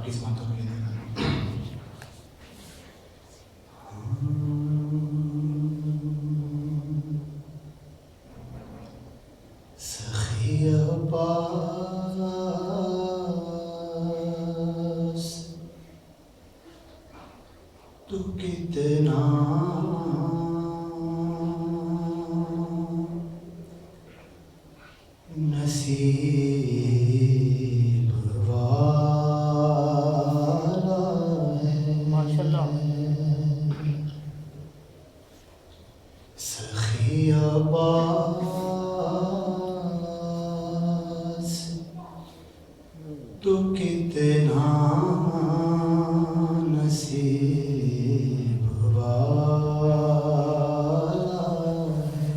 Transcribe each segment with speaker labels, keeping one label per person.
Speaker 1: کی سماعتوں کے لیے سخی عباس تو کتنا نصیب والا ہے
Speaker 2: ماشاءاللہ.
Speaker 1: سخی عباس تو کتنا نصیب والا ہے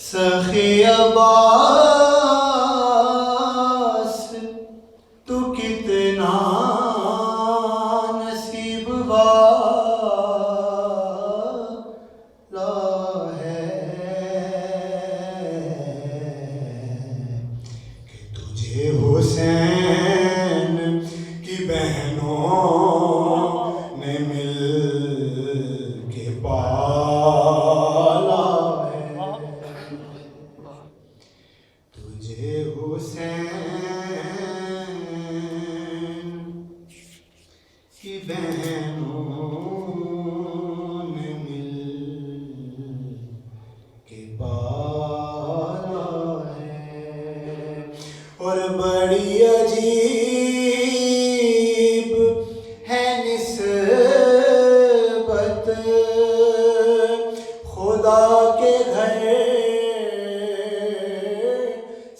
Speaker 1: سخی عباس تو کتنا نصیب والا ہے کہ تجھے حسین کی بہنوں نے مل کے پالا ہے تجھے حسین کی بہنوں نے مل کے پالا ہے اور بڑی عجیب ہے نسبت خدا کے گھر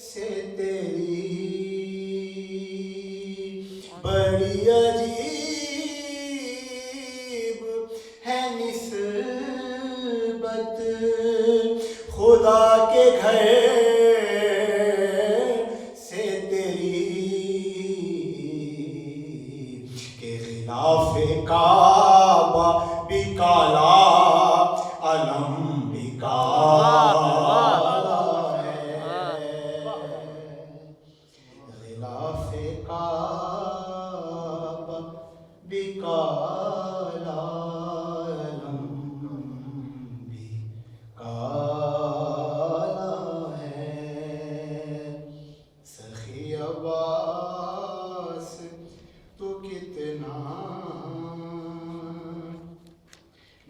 Speaker 1: سے تیری بڑی عجیب ہے نسبت خدا کے گھر سے تیری کہ غلاف کعبہ بھی کالا علم بھی کالا ہے غلاف کعبہ بھی کالا علم بھی کالا ہے سخی عباس تو کتنا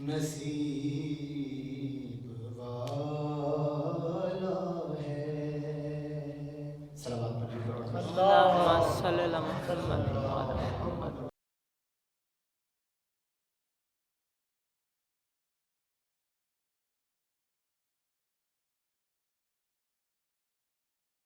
Speaker 1: نصیب والا ہے صلوات پڑھیں.
Speaker 2: اللہم صلی علی محمد.